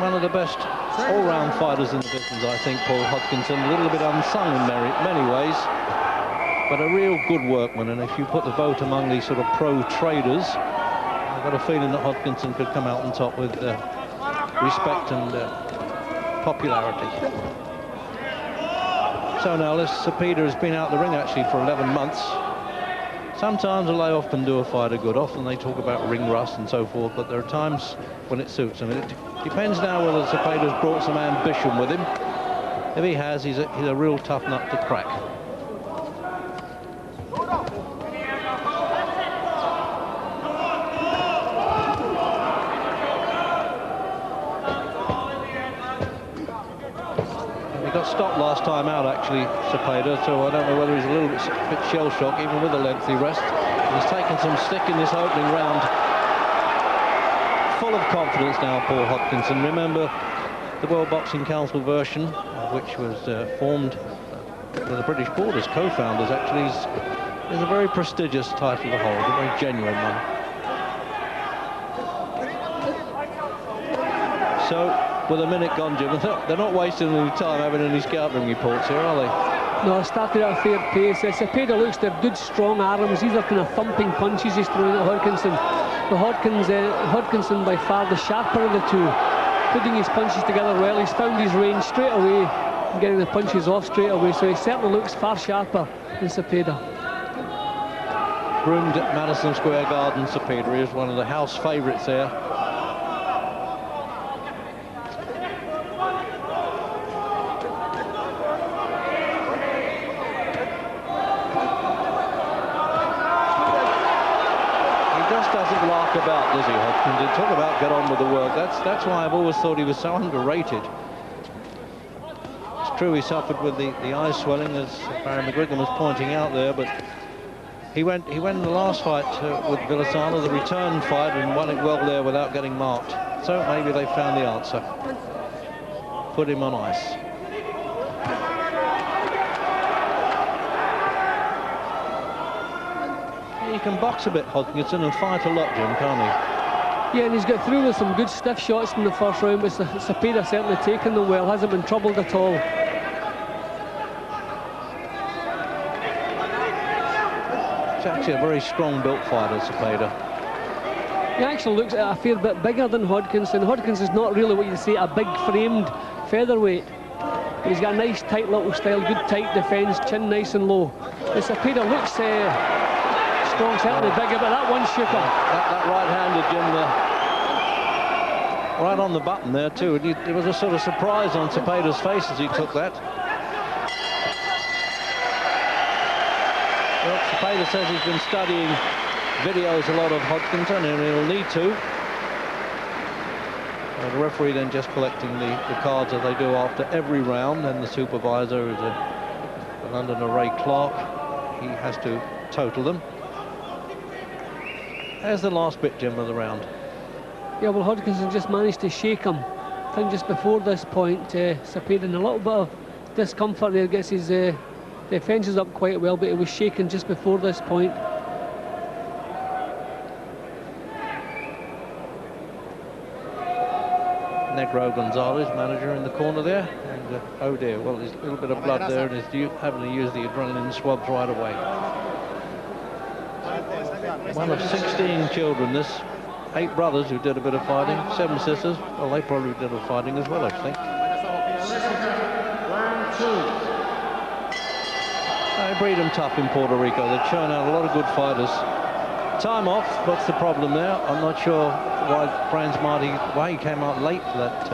one of the best all-round fighters in the business, I think, Paul Hodkinson. A little bit unsung in many ways, but a real good workman. And if you put the vote among these sort of pro traders, I've got a feeling that Hodkinson could come out on top with respect and popularity. So now Cepeda has been out the ring actually for 11 months. Sometimes a layoff can do a fighter good. Often they talk about ring rust and so forth, but there are times when it suits him. It depends now whether Cepeda's brought some ambition with him. If he has, he's a real tough nut to crack. Got stopped last time out, actually, Cepeda, so I don't know whether he's a little bit shell-shocked, even with a lengthy rest. He's taken some stick in this opening round. Full of confidence now, Paul Hodkinson. Remember, the World Boxing Council version, which was formed with the British Board as co-founders, actually, is a very prestigious title to hold, a very genuine one. So, with a minute gone, Jim, they're not wasting any time having any scouting reports here, are they? No, it started at a fair pace. Cepeda looks to have good, strong arms. These are kind of thumping punches he's throwing at Hodkinson. But Hodkinson by far the sharper of the two, putting his punches together well. He's found his range straight away, and getting the punches off straight away. So he certainly looks far sharper than Cepeda. Groomed at Madison Square Garden, Cepeda is one of the house favourites there. About does he, Hodkinson? Talk about get on with the work. That's why I've always thought he was so underrated. It's true he suffered with the eye swelling, as Barry McGuigan was pointing out there, but he went in the last fight with Villasana, the return fight, and won it well there without getting marked. So maybe they found the answer. Put him on ice. He can box a bit, Hodkinson, and fight a lot, Jim, can't he? Yeah, and he's got through with some good stiff shots in the first round, but Cepeda certainly taken them well, hasn't been troubled at all. He's actually a very strong-built fighter, Cepeda. He actually looks a fair bit bigger than Hodkinson. Hodkinson's not really what you'd say a big-framed featherweight. But he's got a nice, tight little style, good tight defence, chin nice and low. But Cepeda looks strong, certainly bigger, but that one shooter. That right-handed, Jim, right on the button there too. There was a sort of surprise on Cepeda's face as he took that. Well, Cepeda says he's been studying videos a lot of Hodkinson, and he'll need to. The referee then just collecting the cards as they do after every round, and the supervisor is a London Ray Clark. He has to total them. There's the last bit, Jim, of the round. Yeah, well, Hodkinson just managed to shake him. I think just before this point, Cepeda in a little bit of discomfort there, gets his defences up quite well, but he was shaken just before this point. Negro Gonzalez, manager, in the corner there. And oh dear, well, there's a little bit of blood there, and he's having to use the adrenaline swabs right away. One of 16 children, this. 8 brothers who did a bit of fighting, 7 sisters. Well, they probably did a fighting as well, I think. They breed them tough in Puerto Rico. They churn out a lot of good fighters. Time off, what's the problem there? I'm not sure why why he came out late for that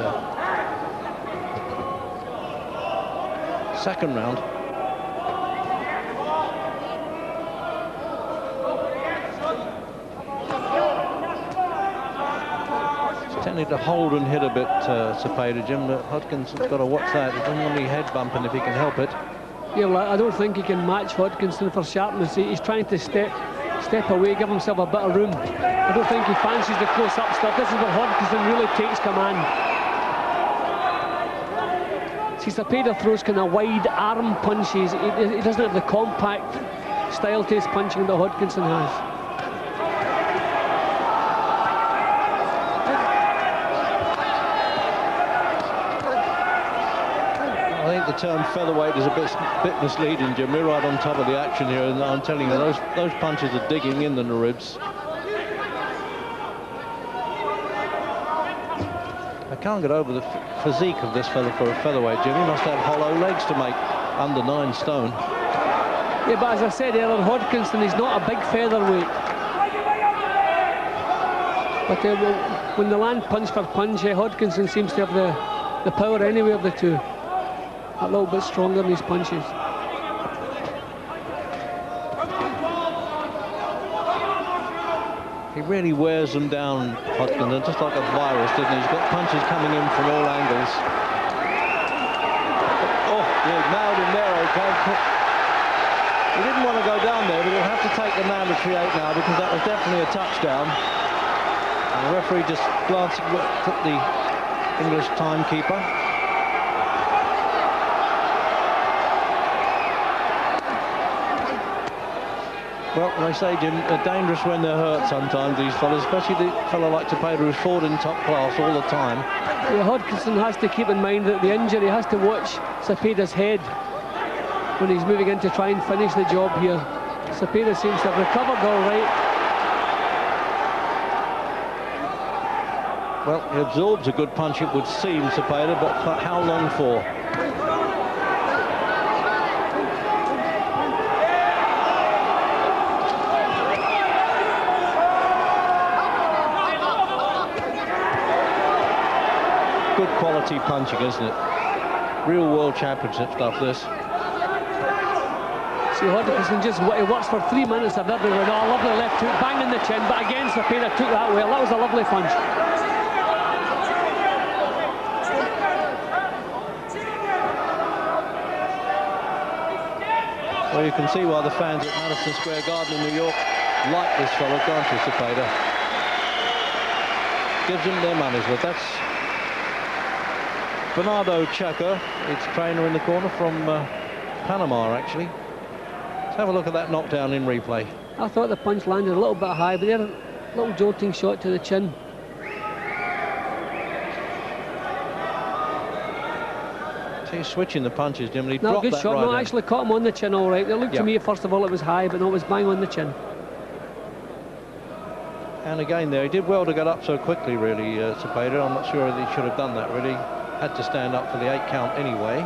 second round. Tending to hold and hit a bit, Cepeda, Jim, but Hodkinson's got to watch that. He doesn't want to be head bumping if he can help it. Yeah, well, I don't think he can match Hodkinson for sharpness. He's trying to step away, give himself a bit of room. I don't think he fancies the close-up stuff. This is where Hodkinson really takes command. See, Cepeda throws kind of wide arm punches. He doesn't have the compact style to his punching that Hodkinson has. the term featherweight is a bit misleading, Jim. We're right on top of the action here, and I'm telling you, those punches are digging in the ribs. I can't get over the physique of this fella for a featherweight, Jim. He must have hollow legs to make under 9 stone. Yeah, but as I said earlier, Hodkinson is not a big featherweight. But when they land punch for punch, Hodkinson seems to have the power anyway of the two. A little bit stronger in his punches. He really wears them down, Hodkinson, just like a virus, doesn't he? He's got punches coming in from all angles. Oh, yeah, nailed him there, okay. He didn't want to go down there, but he'll have to take the mandatory 8 now, because that was definitely a touchdown. And the referee just glancing at the English timekeeper. Well, they say, Jim, they're dangerous when they're hurt sometimes, these fellas, especially the fellow like Cepeda, who's fought in top class all the time. Yeah, Hodkinson has to keep in mind that the injury has to watch Cepeda's head when he's moving in to try and finish the job here. Cepeda seems to have recovered all right. Well, he absorbs a good punch, it would seem, Cepeda, but for how long for? Good quality punching, isn't it? Real world championship stuff, this. See, Hodkinson just he works for 3 minutes of everywhere. Oh, lovely left hook, bang in the chin, but again, Cepeda took that well. That was a lovely punch. Well, you can see why the fans at Madison Square Garden in New York like this fellow, can't you, Cepeda? Gives them their money's worth. That's Bernardo Chaco, its trainer in the corner from Panama, actually. Let's have a look at that knockdown in replay. I thought the punch landed a little bit high, but there a little jolting shot to the chin. So he's switching the punches, Jim. He No, dropped good that shot. right No, hand. actually caught him on the chin all right. It looked to me, first of all, it was high, but no, it was bang on the chin. And again there, he did well to get up so quickly, really, Cepeda. I'm not sure that he should have done that, really. Had to stand up for the 8 count anyway.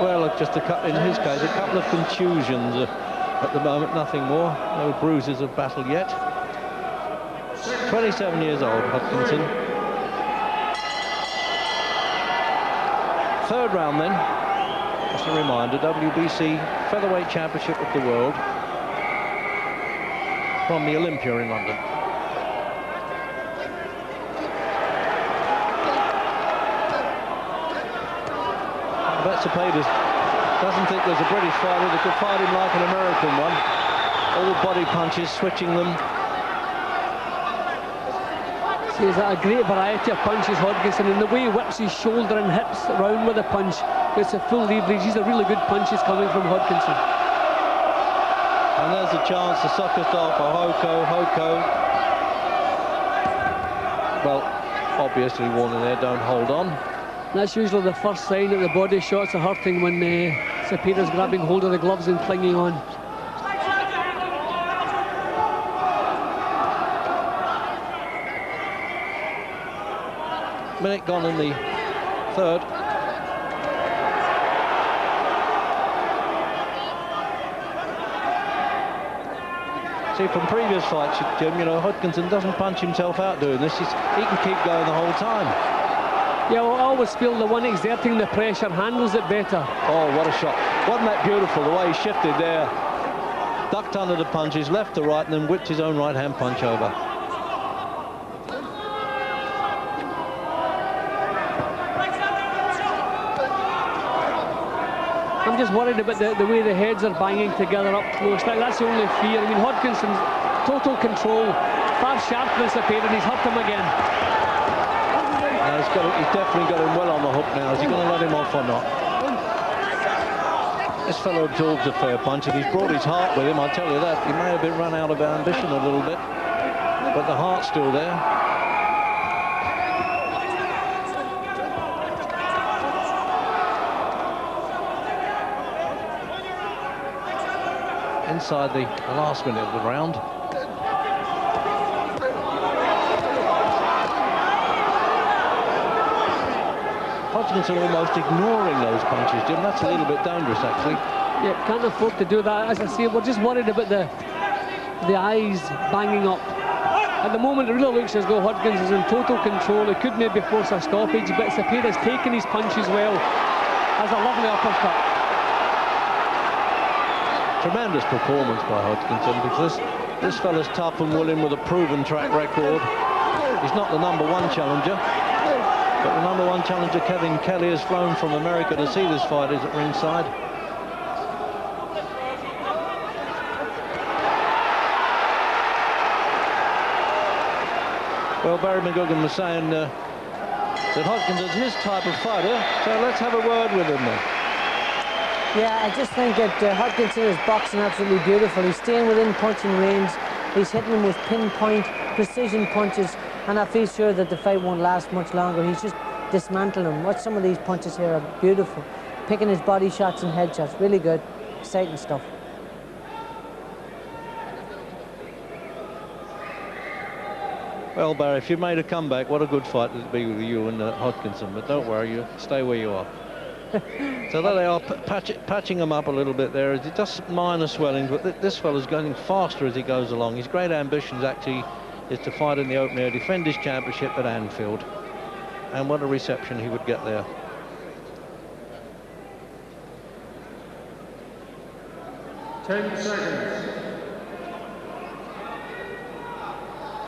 Well, just in his case, a couple of contusions at the moment, nothing more. No bruises of battle yet. 27 years old, Hodkinson. Third round then. Just a reminder, WBC Featherweight Championship of the World from the Olympia in London. I bet Cepeda doesn't think there's a British fighter that could fight him like an American one. All body punches, switching them. See, he's got a great variety of punches, Hodkinson, and the way he whips his shoulder and hips round with a punch, gets a full leverage. These are really good punches coming from Hodkinson. And there's a chance to suck us off for Hoko. Well, obviously warning there, don't hold on. That's usually the first sign that the body shots are hurting, when Cepeda's grabbing hold of the gloves and clinging on. Minute gone in the third. See, from previous fights, Jim, you know, Hodkinson doesn't punch himself out doing this. He can keep going the whole time. Yeah, well, I always feel the one exerting the pressure handles it better. Oh, what a shot. Wasn't that beautiful, the way he shifted there? Ducked under the punches, left to right, and then whipped his own right-hand punch over. I'm just worried about the way the heads are banging together up close. That's the only fear. I mean, Hodkinson's total control, far sharper than Cepeda, and he's hurt him again. Now he's definitely got him well on the hook now. Is he going to let him off or not? This fellow absorbs a fair punch, and he's brought his heart with him, I tell you that. He may have been run out of ambition a little bit. but the heart's still there. Inside the last minute of the round. Hodkinson almost ignoring those punches, Jim. That's a little bit dangerous, actually. Yeah, can't afford to do that. As I say, we're just worried about the eyes banging up. At the moment, it really looks as though Hodkinson is in total control. He could maybe force a stoppage, but Cepeda's taking his punches well. Has a lovely uppercut. Tremendous performance by Hodkinson, because this fella's tough and willing with a proven track record. He's not the #1 challenger, but the #1 challenger, Kevin Kelly, has flown from America to see this fight. Is at ringside. Well, Barry McGugan was saying that Hodkinson's his type of fighter, so let's have a word with him then. Yeah, I just think that Hodkinson is boxing absolutely beautiful. He's staying within punching range. He's hitting him with pinpoint, precision punches, and I feel sure that the fight won't last much longer. He's just dismantling him. Watch some of these punches here are beautiful. Picking his body shots and head shots. Really good. Exciting stuff. Well, Barry, if you made a comeback, what a good fight it'd be with you and Hodkinson. But don't worry, you stay where you are. So there they are, patching him up a little bit there. It's just minor swelling, but this fella's going faster as he goes along. His great ambitions actually is to fight in the open air, defend his championship at Anfield. And what a reception he would get there.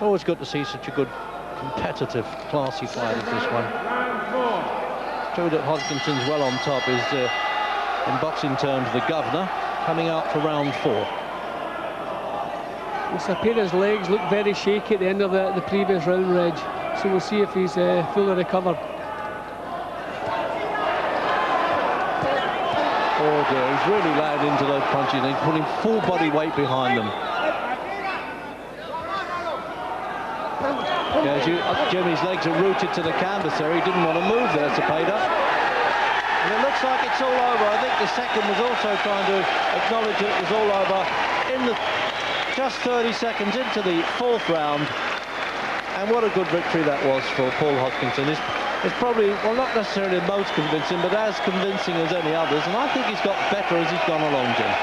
Always good to see such a good, competitive, classy fight as this one. True that Hodkinson's well on top is, in boxing terms, the governor, coming out for round 4. Cepeda's legs look very shaky at the end of the previous round, Reg. So we'll see if he's fully recovered. Oh dear, he's really laid into those punches and he's putting full body weight behind them. Yeah, Jimmy's legs are rooted to the canvas there. He didn't want to move there, Cepeda. And it looks like it's all over. I think the second was also trying to acknowledge that it was all over in the just 30 seconds into the 4th round. And what a good victory that was for Paul Hodkinson. It's probably, well, not necessarily the most convincing, but as convincing as any others. And I think he's got better as he's gone along, Jim.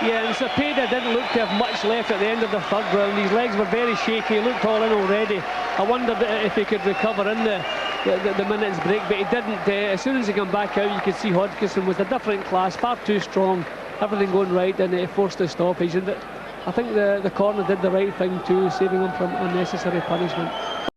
Yeah, and Cepeda didn't look to have much left at the end of the 3rd round. His legs were very shaky. He looked all in already. I wondered if he could recover in the minute's break, but he didn't. As soon as he came back out, you could see Hodkinson was a different class, far too strong, everything going right, and he forced the stoppage. And I think the corner did the right thing too, saving him from unnecessary punishment.